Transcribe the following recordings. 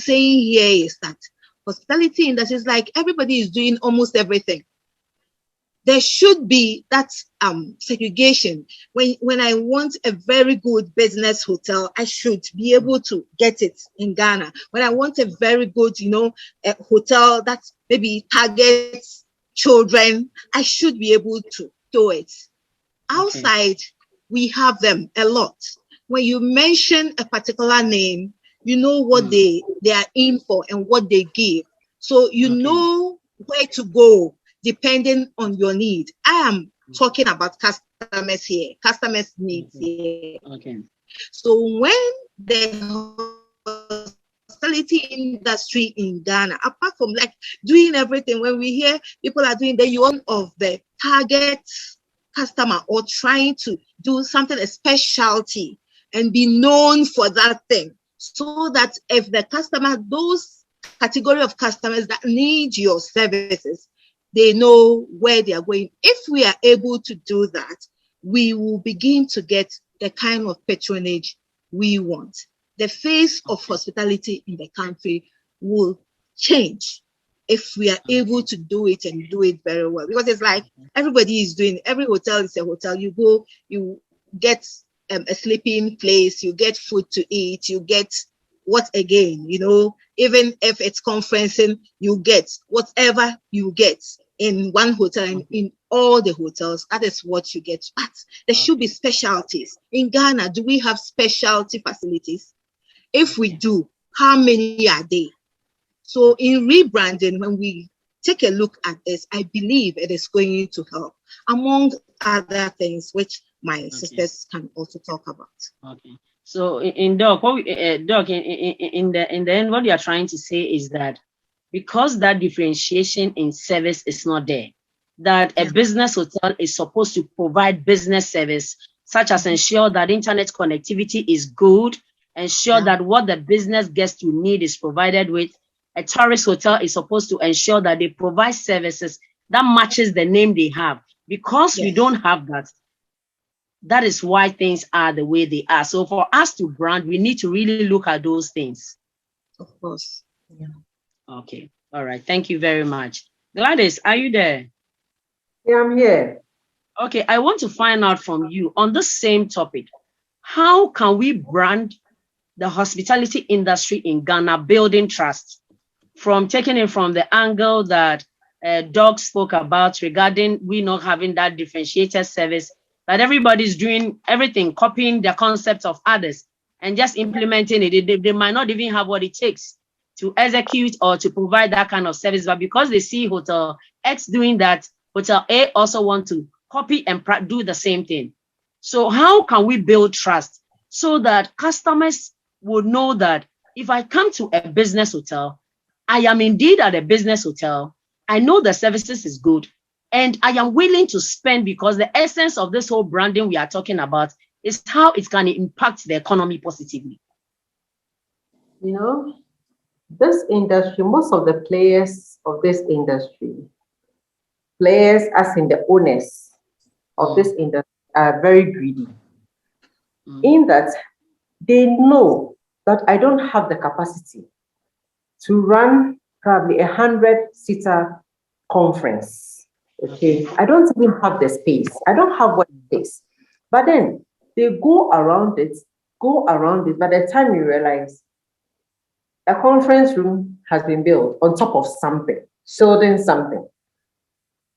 saying here is that hospitality industry is like everybody is doing almost everything. There should be that segregation. When I want a very good business hotel, I should be able to get it in Ghana. When I want a very good, a hotel that maybe targets children, I should be able to do it. Outside, we have them a lot. When you mention a particular name, you know what they are in for and what they give. So you know where to go depending on your need. I am talking about customers here, customers' needs here. So when the hospitality industry in Ghana, apart from like doing everything, when we hear people are doing the one of the target customer or trying to do something, a specialty, and be known for that thing, so that if the customer, those category of customers that need your services, they know where they are going. If we are able to do that, we will begin to get the kind of patronage we want. The face of hospitality in the country will change if we are able to do it and do it very well. Because it's like everybody is doing, every hotel is a hotel. You go, you get a sleeping place, you get food to eat, you get what again, even if it's conferencing, you get whatever you get in one hotel and in all the hotels. That is what you get. But there should be specialties. In Ghana, do we have specialty facilities? If we do, how many are they? So in rebranding, when we take a look at this, I believe it is going to help, among other things, which my sisters can also talk about. Okay. So in Doc, Doc, in the end, what you are trying to say is that because that differentiation in service is not there, that a business hotel is supposed to provide business service, such as ensure that internet connectivity is good, ensure that what the business guest will need is provided with. A tourist hotel is supposed to ensure that they provide services that matches the name they have. Because we don't have that, that is why things are the way they are. So for us to brand, we need to really look at those things. Of course. Yeah. Okay. All right. Thank you very much. Gladys, are you there? Yeah, I'm here. Okay. I want to find out from you on the same topic. How can we brand the hospitality industry in Ghana, building trust? From taking it from the angle that Doc spoke about regarding we not having that differentiated service, that everybody's doing everything, copying the concepts of others and just implementing it. They might not even have what it takes to execute or to provide that kind of service, but because they see Hotel X doing that, Hotel A also want to copy and do the same thing. So how can we build trust so that customers would know that if I come to a business hotel, I am indeed at a business hotel, I know the services is good, and I am willing to spend, because the essence of this whole branding we are talking about is how it can impact the economy positively. This industry, most of the players of this industry, players as in the owners of this industry, are very greedy. In that they know that I don't have the capacity to run probably 100-seater conference. Okay, I don't even have the space. I don't have what it takes. But then they go around it. By the time you realize a conference room has been built on top of something, shielding something.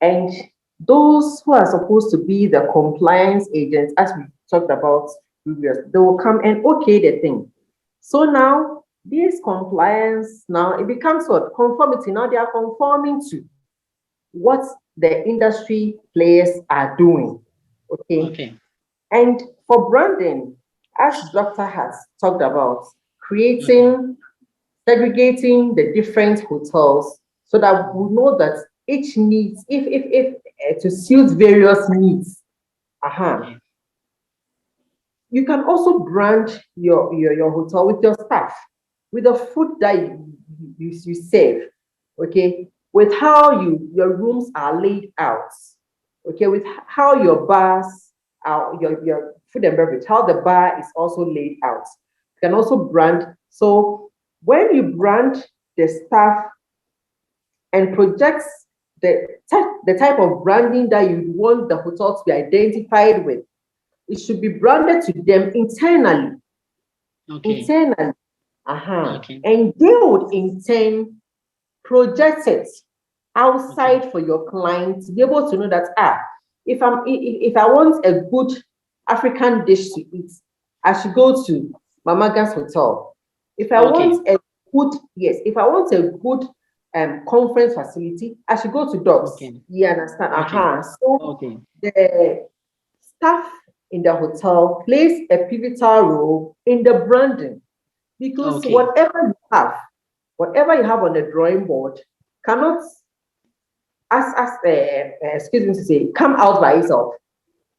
And those who are supposed to be the compliance agents, as we talked about previously, they will come and okay the thing. So now this compliance, now it becomes what? Conformity. Now they are conforming to what the industry players are doing. Okay. And for branding, as Dr. has talked about, creating, segregating the different hotels so that we know that each needs, if to suit various needs. You can also brand your hotel with your staff, with the food that you serve, okay, with how your rooms are laid out, okay, with how your bars are, your food and beverage, how the bar is also laid out. You can also brand. So when you brand the staff and project the type of branding that you want the hotel to be identified with, it should be branded to them internally. Okay. Internally. Okay. And they would in turn project it outside for your client to be able to know that if I want a good African dish to eat, I should go to Mamaga's hotel. If I want a good conference facility, I should go to Dogs. Okay. You understand? Okay. So the staff in the hotel plays a pivotal role in the branding, because whatever you have on the drawing board cannot, excuse me to say, come out by itself.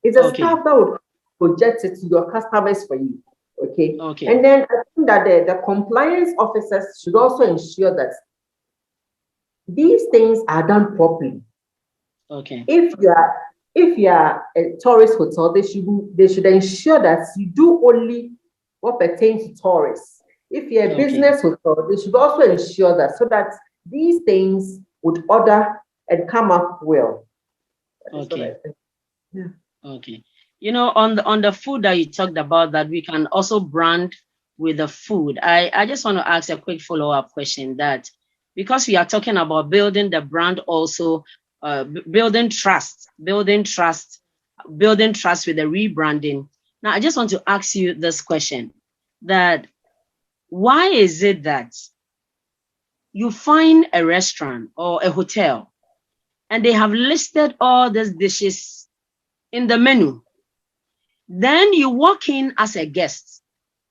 It's a staff that would project it to your customers for you. Okay. And then I think that the compliance officers should also ensure that these things are done properly. Okay. If you are a tourist hotel, they should ensure that you do only what pertains to tourists. If you're a business hotel, they should also ensure that, so that these things would order and come up well. Okay. Yeah. Okay. You know, on the food that you talked about, that we can also brand with the food. I just want to ask a quick follow-up question, that because we are talking about building the brand, also building trust with the rebranding. Now, I just want to ask you this question, that why is it that you find a restaurant or a hotel and they have listed all these dishes in the menu? Then you walk in as a guest.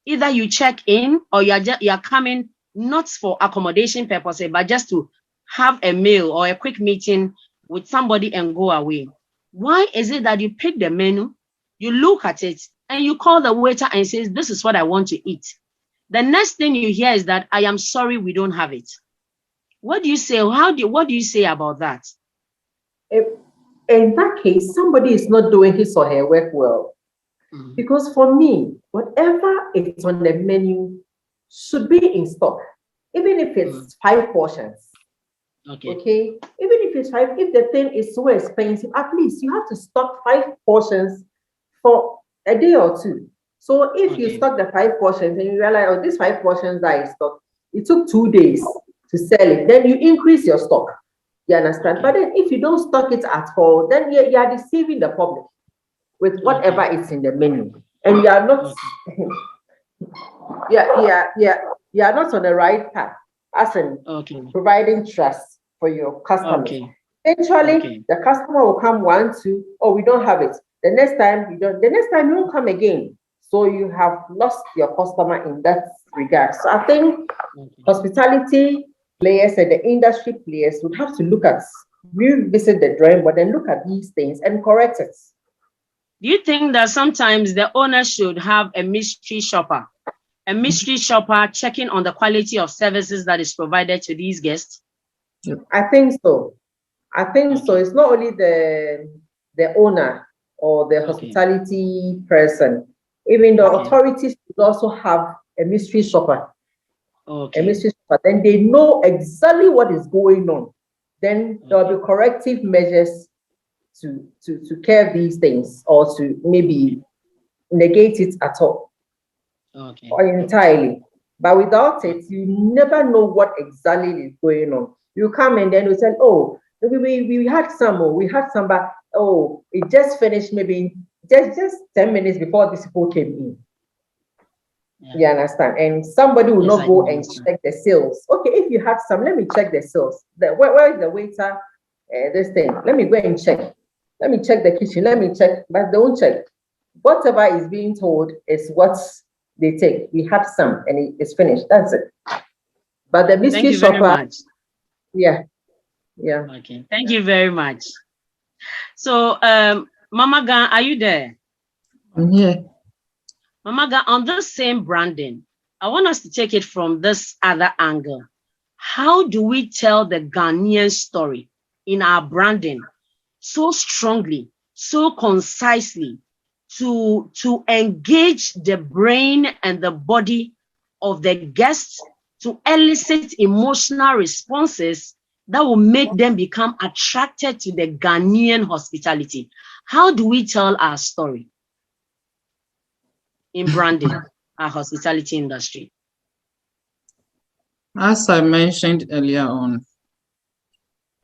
Either you check in or you're coming not for accommodation purposes, but just to have a meal or a quick meeting with somebody and go away. Why is it that you pick the menu, you look at it, and you call the waiter and says, "This is what I want to eat"? The next thing you hear is that, "I am sorry, we don't have it." What do you say? What do you say about that? In that case, somebody is not doing his or her work well. Mm-hmm. Because for me, whatever is on the menu should be in stock, even if it's 5 portions. Okay. Even if it's 5, if the thing is so expensive, at least you have to stock 5 portions for a day or two. So if you stock the 5 portions and you realize, oh, these 5 portions are in stock, it took 2 days to sell it, then you increase your stock. You understand? But then if you don't stock it at all, then you are deceiving the public with whatever is in the menu, and you are not you are not on the right path as in providing trust for your customers. Eventually the customer will come 1, 2, oh, we don't have it. The next time you won't come again. So you have lost your customer in that regard. So I think hospitality players and the industry players would have to revisit the drawing board and look at these things and correct it. Do you think that sometimes the owner should have a mystery shopper checking on the quality of services that is provided to these guests? I think so. So. It's not only the owner or the hospitality person. Even the authorities should also have a mystery shopper. A mystery shopper. Then they know exactly what is going on. Then there will be corrective measures to curb these things, or to maybe negate it at all, or entirely. But without it, you never know what exactly is going on. You come and then you say, "Oh, we had some, but oh, it just finished maybe just 10 minutes before these people came in." You understand? And somebody will not go and check the sales. Okay, if you had some, let me check the sales. Where is the waiter? This thing. Let me go and check. Let me check the kitchen. Let me check. But don't check. Whatever is being told is what they take. We had some and it's finished. That's it. But the mystery shopper. Yeah. Okay. Thank you very much. So, Mama Gan, are you there? I'm here. Mama Gan, on the same branding, I want us to take it from this other angle. How do we tell the Ghanaian story in our branding so strongly, so concisely, to engage the brain and the body of the guests, to elicit emotional responses that will make them become attracted to the Ghanaian hospitality? How do we tell our story in branding our hospitality industry? As I mentioned earlier on,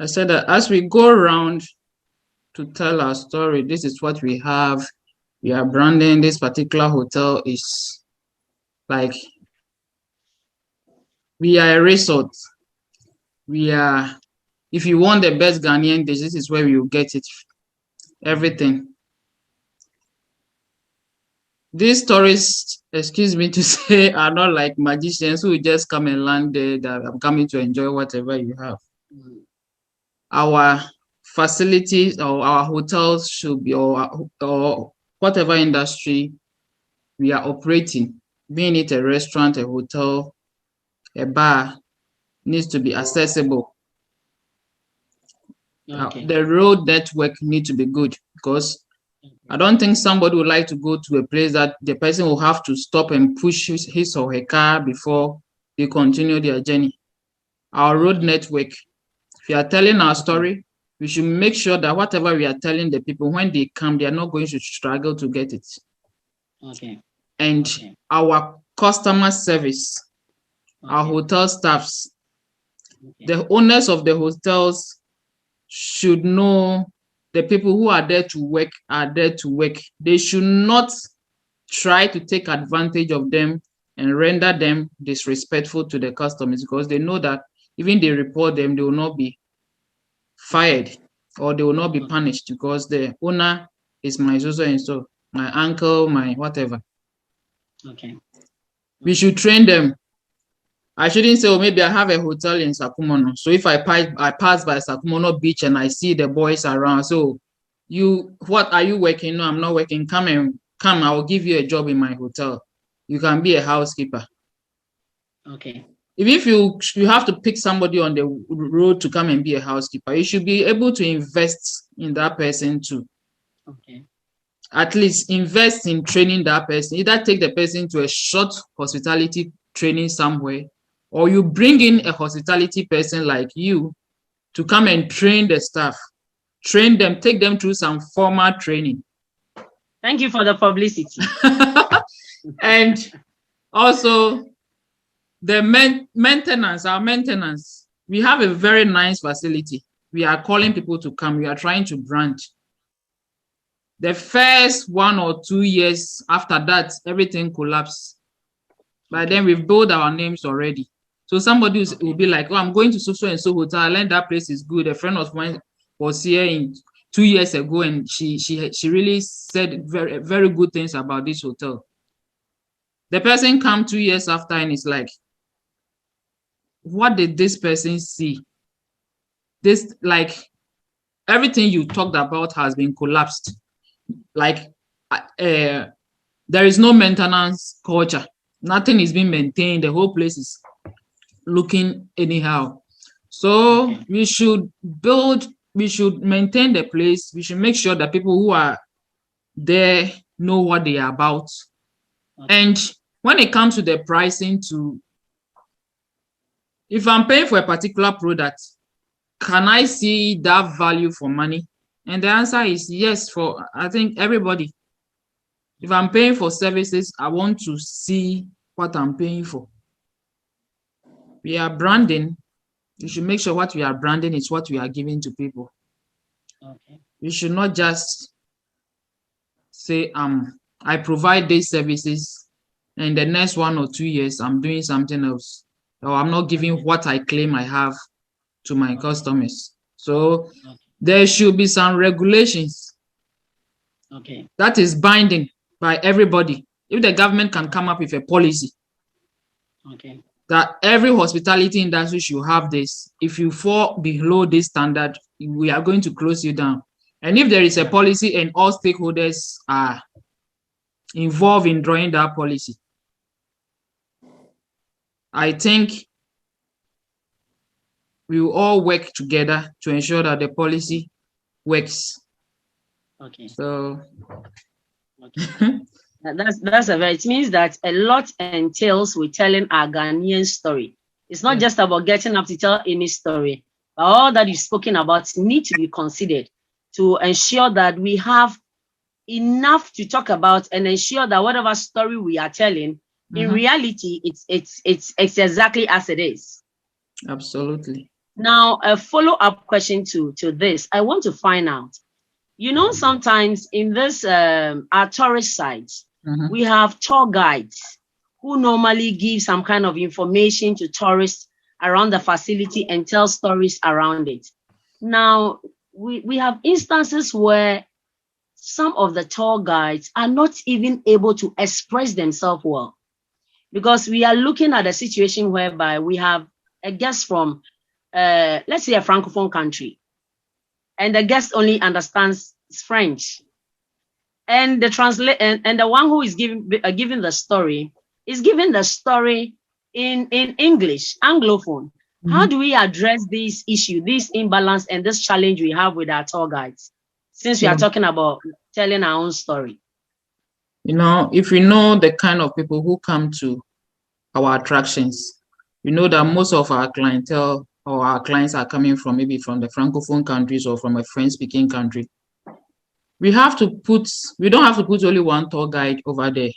I said that as we go around to tell our story, this is what we have. We are branding this particular hotel is like, we are a resort. We are, if you want the best Ghanaian dish, this is where you get it. Everything. These stories, excuse me to say, are not like magicians who just come and land there that I'm coming to enjoy whatever you have. Our facilities or our hotels should be, or whatever industry we are operating, being it a restaurant, a hotel, a bar, needs to be accessible. Okay. The road network needs to be good, because I don't think somebody would like to go to a place that the person will have to stop and push his or her car before they continue their journey. Our road network, if you are telling our story, we should make sure that whatever we are telling the people, when they come, they are not going to struggle to get it. Okay. And Okay. our customer service, our Okay. hotel staffs, Okay. the owners of the hotels should know the people who are there to work are there to work. They should not try to take advantage of them and render them disrespectful to the customers, because they know that even they report them, they will not be fired or they will not be punished, because the owner is my so and so, my uncle, my whatever. Okay. We should train them. I shouldn't say, oh, maybe I have a hotel in Sakumono. So if I pass by Sakumono Beach and I see the boys around, so what are you working? No, I'm not working. Come, I will give you a job in my hotel. You can be a housekeeper. Okay. If you have to pick somebody on the road to come and be a housekeeper, you should be able to invest in that person too. Okay. At least invest in training that person. Either take the person to a short hospitality training somewhere, or you bring in a hospitality person like you to come and train the staff, train them, take them through some formal training. Thank you for the publicity. And also the maintenance, our maintenance. We have a very nice facility. We are calling people to come. We are trying to brand. The first 1 or 2 years after that, everything collapsed. By then we've built our names already. So somebody will be like, oh, I'm going to so and so hotel. I learned that place is good. A friend of mine was here 2 years ago, and she really said very, very good things about this hotel. The person come 2 years after and it's like, what did this person see? This, like, everything you talked about has been collapsed. Like, there is no maintenance culture. Nothing is being maintained. The whole place is looking anyhow. So we should maintain the place. We should make sure that people who are there know what they are about. And when it comes to the pricing too, if I'm paying for a particular product, can I see that value for money? And the answer is yes, for I think everybody. If I'm paying for services, I want to see what I'm paying for. We are branding. You should make sure what we are branding is what we are giving to people. Okay. You should not just say, I provide these services, and the next 1 or 2 years, I'm doing something else, or I'm not giving what I claim I have to my customers. So there should be some regulations. Okay. That is binding by everybody. If the government can come up with a policy, okay, that every hospitality industry should have this. If you fall below this standard, we are going to close you down. And if there is a policy and all stakeholders are involved in drawing that policy, I think we will all work together to ensure that the policy works. Okay. So okay. That's a very, it means that a lot entails with telling our Ghanaian story. It's not just about getting up to tell any story, but all that you've spoken about need to be considered to ensure that we have enough to talk about and ensure that whatever story we are telling, in reality, it's exactly as it is. Absolutely. Now, a follow-up question to this, I want to find out, sometimes in this our tourist sites, we have tour guides who normally give some kind of information to tourists around the facility and tell stories around it. Now, we have instances where some of the tour guides are not even able to express themselves well, because we are looking at a situation whereby we have a guest from, let's say, a Francophone country, and the guest only understands French. And the one who is giving the story is giving the story in English, Anglophone. How do we address this issue, this imbalance, and this challenge we have with our tour guides, since we are talking about telling our own story? If we know the kind of people who come to our attractions, we know that most of our clientele or our clients are coming from maybe from the Francophone countries or from a French-speaking country. We don't have to put only one tour guide over there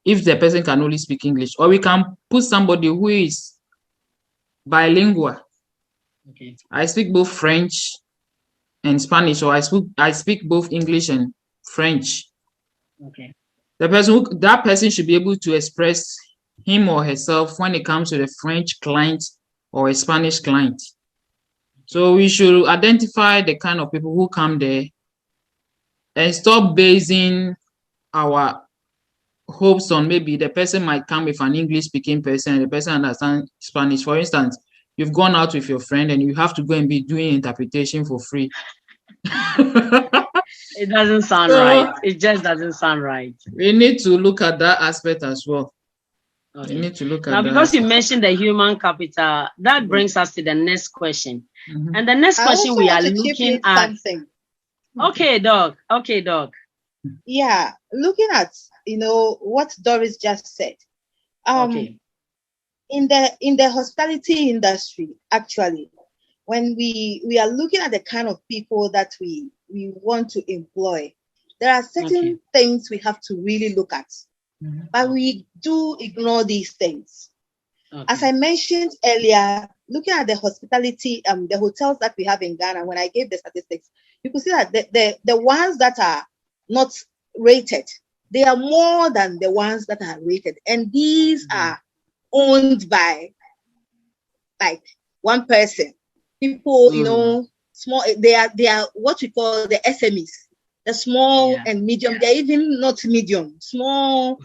if the person can only speak English, or we can put somebody who is bilingual. Okay. I speak both French and Spanish, or I speak both English and French. Okay. That person should be able to express him or herself when it comes to the French client or a Spanish client. So we should identify the kind of people who come there and stop basing our hopes on maybe the person might come with an English speaking person and the person understands Spanish. For instance, you've gone out with your friend and you have to go and be doing interpretation for free. It doesn't sound right. It just doesn't sound right. We need to look at that aspect as well. Okay. We need to look at now, that. Because you mentioned the human capital, that brings us to the next question. And the next question we are looking at. Something. Okay, Doc. Okay, Doc. Yeah, looking at what Doris just said. Okay. In the hospitality industry, actually, when we are looking at the kind of people that we want to employ, there are certain things we have to really look at. But we do ignore these things. As I mentioned earlier, looking at the hospitality, the hotels that we have in Ghana, when I gave the statistics, you could see that the ones that are not rated, they are more than the ones that are rated. And these are owned by like one person. People, small, they are what we call the SMEs. The small and medium, they're even not medium, small,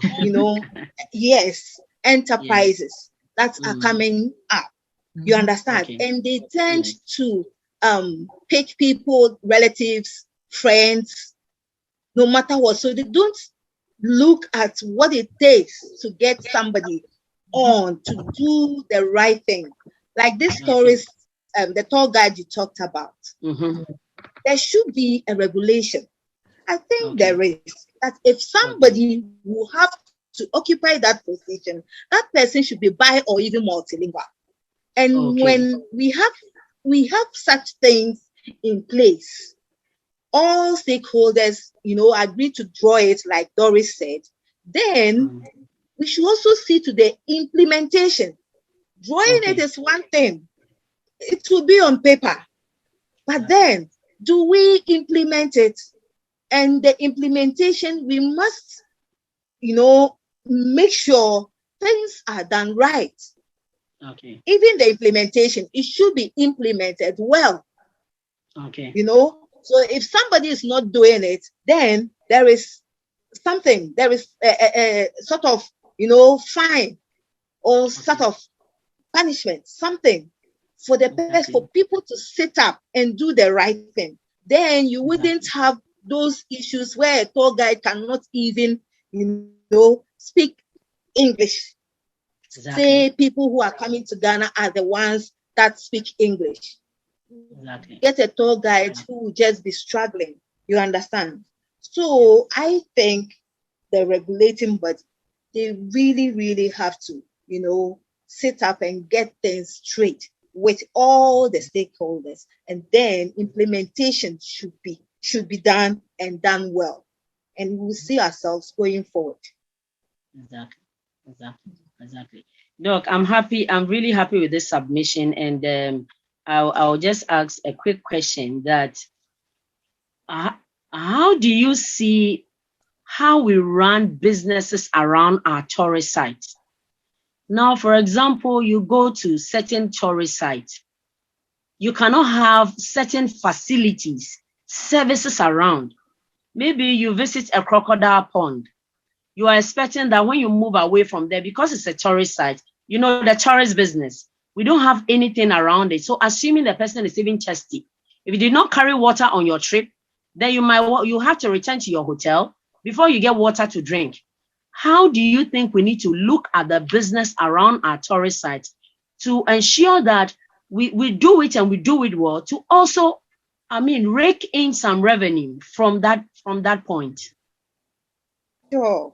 yes, enterprises that are coming up. You understand? And they tend to pick people, relatives, friends, no matter what. So they don't look at what it takes to get somebody on to do the right thing. Like this tourist, the tour guide you talked about. There should be a regulation. I think there is, that if somebody will have to occupy that position, that person should be bi or even multilingual. And when we have such things in place, all stakeholders, agree to draw it, like Doris said, then we should also see to the implementation. Drawing it is one thing. It will be on paper. But then, do we implement it? And the implementation, we must, make sure things are done right. Even the implementation, it should be implemented well. So if somebody is not doing it, then there is something, there is a sort of, fine or sort of punishment, something for the best, for people to sit up and do the right thing. Then you wouldn't have those issues where a tour guide cannot even, speak English. Say people who are coming to Ghana are the ones that speak English. Get a tour guide who will just be struggling. You understand? So I think the regulating body, they really, really have to, sit up and get things straight with all the stakeholders, and then implementation should be done and done well, and we'll see ourselves going forward. Exactly. Doc, I'm really happy with this submission, and I'll just ask a quick question that how do you see how we run businesses around our tourist sites? Now, for example, you go to certain tourist sites, you cannot have certain facilities, services around. Maybe you visit a crocodile pond. You are expecting that when you move away from there, because it's a tourist site, you know, the tourist business, we don't have anything around it. So assuming the person is even thirsty, if you did not carry water on your trip, then you have to return to your hotel before you get water to drink. How do you think we need to look at the business around our tourist sites to ensure that we do it and we do it well, to also, rake in some revenue from that point? Sure.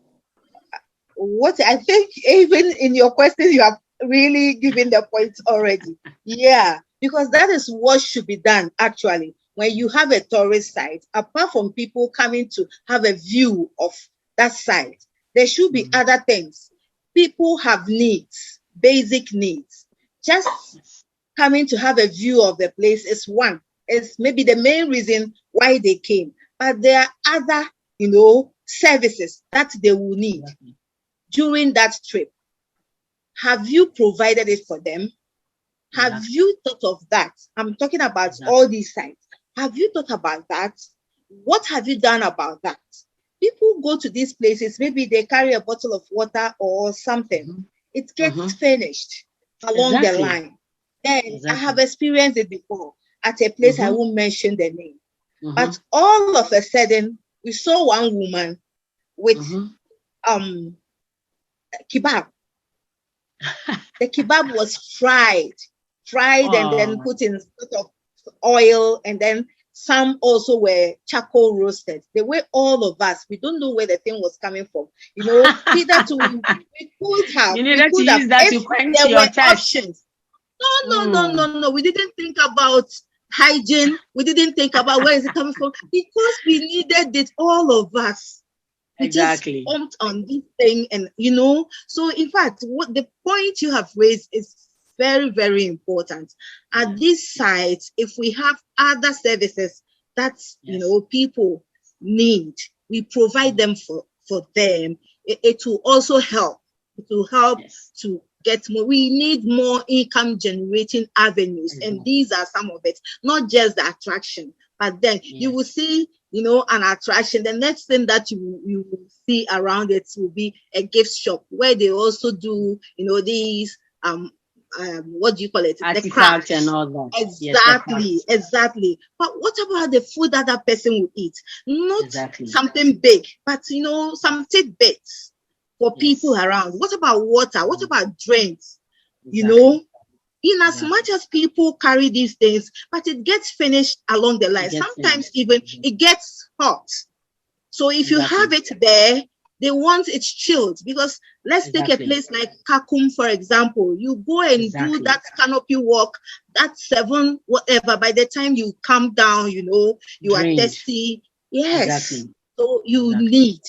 What I think, even in your question, you have really given the points already. Yeah, because that is what should be done actually. When you have a tourist site, apart from people coming to have a view of that site, there should be other things. People have needs, basic needs. Just coming to have a view of the place is one. It's maybe the main reason why they came. But there are other, services that they will need during that trip. Have you provided it for them? Have you thought of that? I'm talking about all these sites. Have you thought about that? What have you done about that? People go to these places, maybe they carry a bottle of water or something. It gets finished along the line. Then I have experienced it before at a place, I won't mention the name. But all of a sudden, we saw one woman with kebab. The kebab was fried and then put in sort of oil, and then some also were charcoal roasted. The way all of us, we don't know where the thing was coming from. Either we could have. You needed to use that to quench your thirst. No. We didn't think about hygiene. We didn't think about where is it coming from, because we needed it, all of us. We just pumped on this thing, and so in fact, what the point you have raised is very, very important. At these sites, if we have other services that people need, we provide them for them. It will also help. It will help to get more. We need more income generating avenues, and these are some of it. Not just the attraction, but then you will see, an attraction. The next thing that you will see around it will be a gift shop where they also do, these what do you call it? Artifacts, the crafts and all that. Exactly. But what about the food that that person will eat? Not something big, but some tidbits for people around. What about water? What about drinks? In as much as people carry these things, but it gets finished along the line. Sometimes even it gets hot. So if you have it there, they want it chilled, because let's take a place like Kakum, for example. You go and do that canopy walk, that 7 whatever. By the time you come down, you are thirsty. Yes. So you need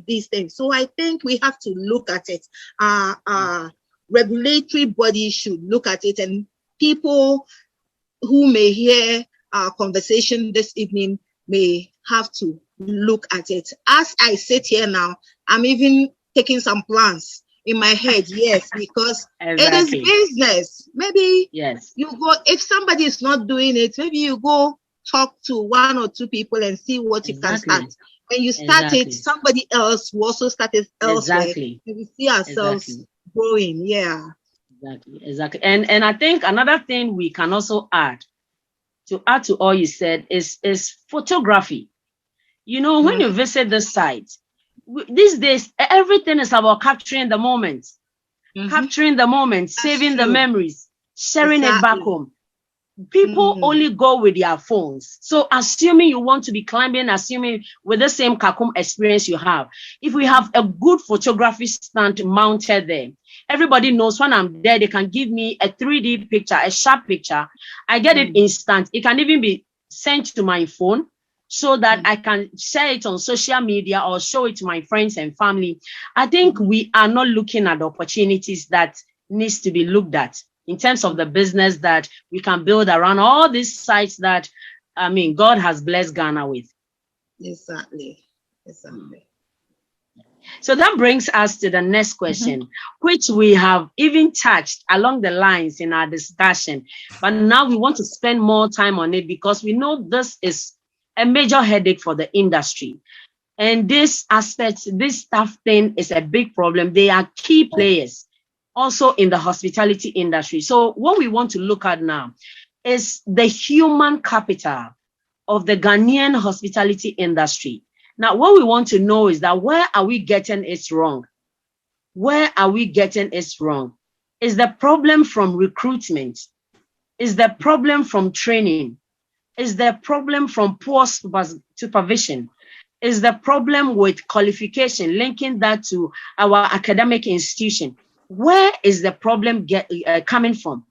these things. So I think we have to look at it. Regulatory bodies should look at it, and people who may hear our conversation this evening may have to look at it. As I sit here now, I'm even taking some plans in my head, because it is business. Maybe you go, if somebody is not doing it, maybe you go talk to 1 or 2 people and see what you can start. When you start it, somebody else will also start it elsewhere. And we see ourselves growing. Exactly. And I think another thing we can also add to all you said is photography. When you visit the site, these days everything is about capturing the moment, saving the memories, sharing it back home. People only go with their phones. So assuming you want to be climbing, assuming with the same Kakum experience you have, if we have a good photography stand mounted there, everybody knows when I'm there, they can give me a 3D picture, a sharp picture. I get it instant. It can even be sent to my phone so that I can share it on social media or show it to my friends and family. I think we are not looking at opportunities that needs to be looked at in terms of the business that we can build around all these sites that, I mean, God has blessed Ghana with. Exactly. So that brings us to the next question, which we have even touched along the lines in our discussion. But now we want to spend more time on it because we know this is a major headache for the industry. And this aspect, this staff thing is a big problem. They are key players also in the hospitality industry. So what we want to look at now is the human capital of the Ghanaian hospitality industry. Now, what we want to know is that where are we getting it wrong? Where are we getting it wrong? Is the problem from recruitment? Is the problem from training? Is the problem from poor supervision? Is the problem with qualification, linking that to our academic institution? Where is the problem coming from?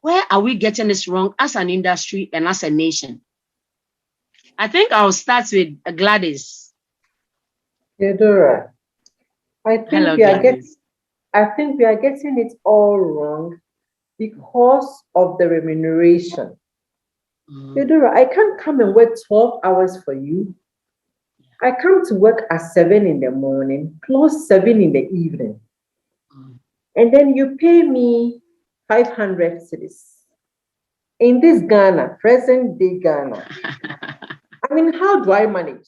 Where are we getting this wrong as an industry and as a nation? I think I'll start with Gladys. Theodora, I think Hello, we are Gladys. getting it all wrong because of the remuneration. Theodora, I can't come and work 12 hours for you. I come to work at 7 in the morning, close 7 in the evening. And then you pay me 500 cedis. In this Ghana, present day Ghana. I mean, how do I manage?